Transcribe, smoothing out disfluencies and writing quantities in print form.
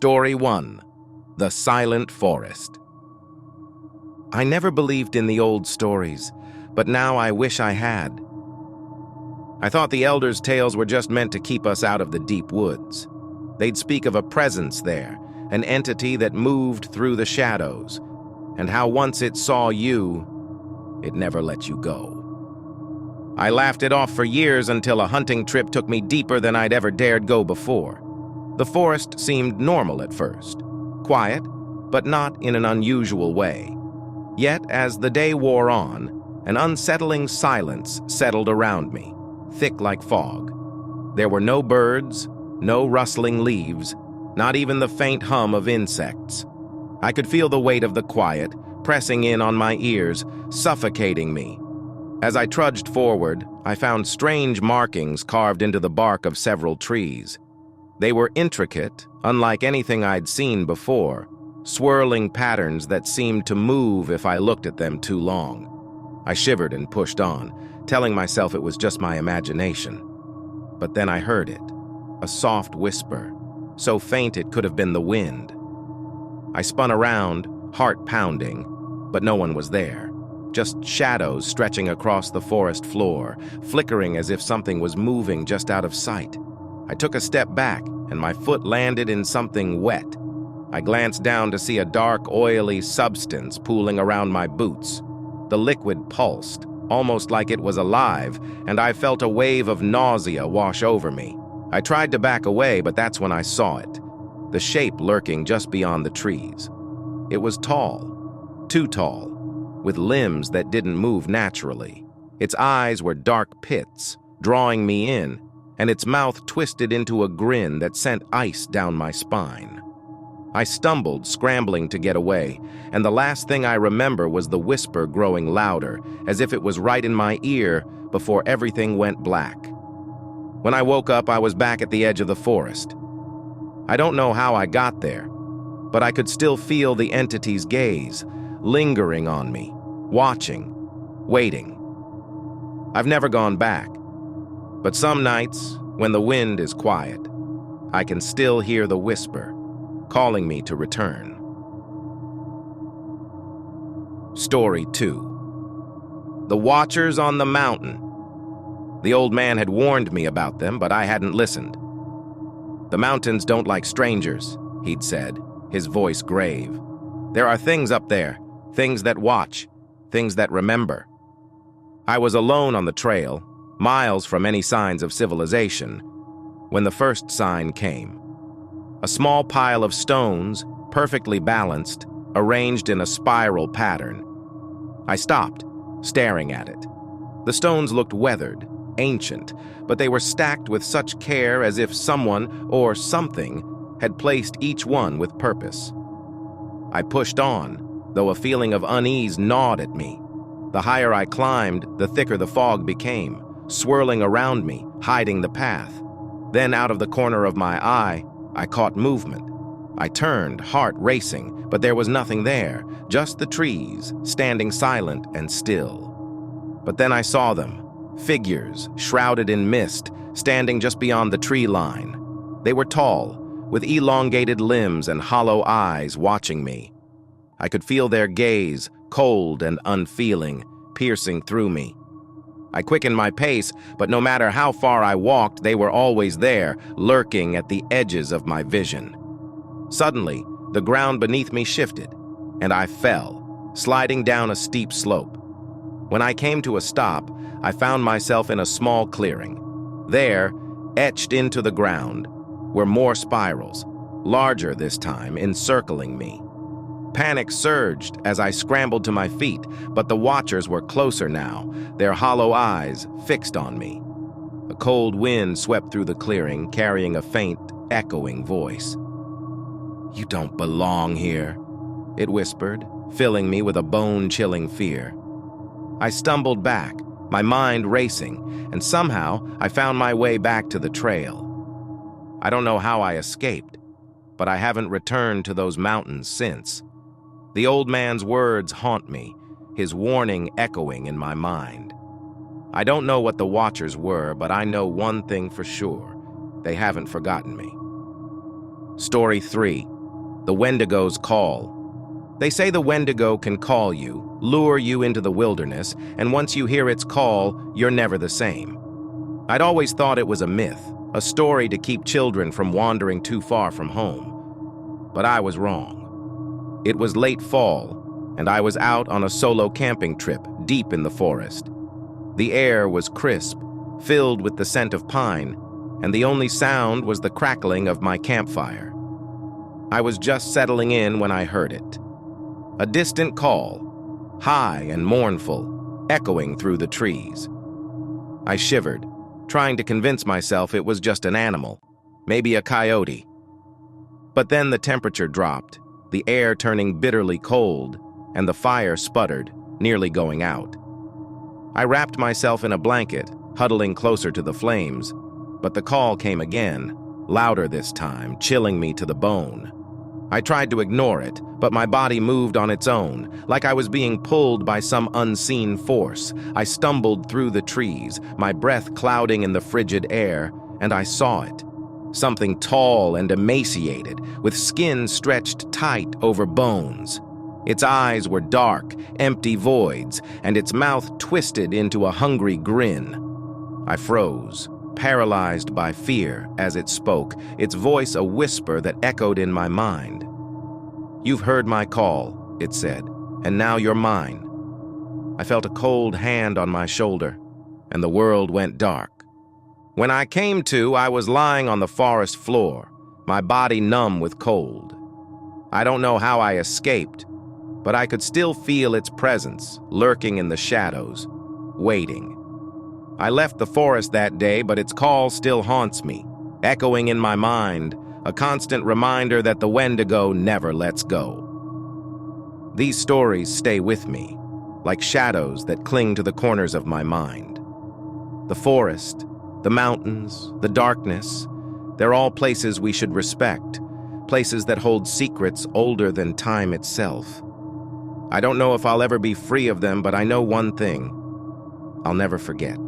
Story 1: The Silent Forest. I never believed in the old stories, but now I wish I had. I thought the elders' tales were just meant to keep us out of the deep woods. They'd speak of a presence there, an entity that moved through the shadows, and how once it saw you, it never let you go. I laughed it off for years until a hunting trip took me deeper than I'd ever dared go before. The forest seemed normal at first, quiet, but not in an unusual way. Yet, as the day wore on, an unsettling silence settled around me, thick like fog. There were no birds, no rustling leaves, not even the faint hum of insects. I could feel the weight of the quiet pressing in on my ears, suffocating me. As I trudged forward, I found strange markings carved into the bark of several trees. They were intricate, unlike anything I'd seen before, swirling patterns that seemed to move if I looked at them too long. I shivered and pushed on, telling myself it was just my imagination. But then I heard it, a soft whisper, so faint it could have been the wind. I spun around, heart pounding, but no one was there. Just shadows stretching across the forest floor, flickering as if something was moving just out of sight. I took a step back, and my foot landed in something wet. I glanced down to see a dark, oily substance pooling around my boots. The liquid pulsed, almost like it was alive, and I felt a wave of nausea wash over me. I tried to back away, but that's when I saw it. The shape lurking just beyond the trees. It was tall, too tall, with limbs that didn't move naturally. Its eyes were dark pits, drawing me in, and its mouth twisted into a grin that sent ice down my spine. I stumbled, scrambling to get away, and the last thing I remember was the whisper growing louder, as if it was right in my ear before everything went black. When I woke up, I was back at the edge of the forest. I don't know how I got there, but I could still feel the entity's gaze, lingering on me, watching, waiting. I've never gone back. But some nights, when the wind is quiet, I can still hear the whisper, calling me to return. Story 2: The Watchers on the Mountain. The old man had warned me about them, but I hadn't listened. "The mountains don't like strangers," he'd said, his voice grave. "There are things up there, things that watch, things that remember." I was alone on the trail, miles from any signs of civilization, when the first sign came. A small pile of stones, perfectly balanced, arranged in a spiral pattern. I stopped, staring at it. The stones looked weathered, ancient, but they were stacked with such care as if someone or something had placed each one with purpose. I pushed on, though a feeling of unease gnawed at me. The higher I climbed, the thicker the fog became, swirling around me, hiding the path. Then out of the corner of my eye, I caught movement. I turned, heart racing, but there was nothing there, just the trees, standing silent and still. But then I saw them, figures, shrouded in mist, standing just beyond the tree line. They were tall, with elongated limbs and hollow eyes watching me. I could feel their gaze, cold and unfeeling, piercing through me. I quickened my pace, but no matter how far I walked, they were always there, lurking at the edges of my vision. Suddenly, the ground beneath me shifted, and I fell, sliding down a steep slope. When I came to a stop, I found myself in a small clearing. There, etched into the ground, were more spirals, larger this time, encircling me. Panic surged as I scrambled to my feet, but the watchers were closer now, their hollow eyes fixed on me. A cold wind swept through the clearing, carrying a faint, echoing voice. "You don't belong here," it whispered, filling me with a bone-chilling fear. I stumbled back, my mind racing, and somehow I found my way back to the trail. I don't know how I escaped, but I haven't returned to those mountains since. The old man's words haunt me, his warning echoing in my mind. I don't know what the Watchers were, but I know one thing for sure: they haven't forgotten me. Story 3. The Wendigo's Call. They say the Wendigo can call you, lure you into the wilderness, and once you hear its call, you're never the same. I'd always thought it was a myth, a story to keep children from wandering too far from home. But I was wrong. It was late fall, and I was out on a solo camping trip deep in the forest. The air was crisp, filled with the scent of pine, and the only sound was the crackling of my campfire. I was just settling in when I heard it. A distant call, high and mournful, echoing through the trees. I shivered, trying to convince myself it was just an animal, maybe a coyote. But then the temperature dropped, the air turning bitterly cold, and the fire sputtered, nearly going out. I wrapped myself in a blanket, huddling closer to the flames, but the call came again, louder this time, chilling me to the bone. I tried to ignore it, but my body moved on its own, like I was being pulled by some unseen force. I stumbled through the trees, my breath clouding in the frigid air, and I saw it. Something tall and emaciated, with skin stretched tight over bones. Its eyes were dark, empty voids, and its mouth twisted into a hungry grin. I froze, paralyzed by fear as it spoke, its voice a whisper that echoed in my mind. "You've heard my call," it said, "and now you're mine." I felt a cold hand on my shoulder, and the world went dark. When I came to, I was lying on the forest floor, my body numb with cold. I don't know how I escaped, but I could still feel its presence, lurking in the shadows, waiting. I left the forest that day, but its call still haunts me, echoing in my mind, a constant reminder that the Wendigo never lets go. These stories stay with me, like shadows that cling to the corners of my mind. The forest, the mountains, the darkness, they're all places we should respect, places that hold secrets older than time itself. I don't know if I'll ever be free of them, but I know one thing: I'll never forget.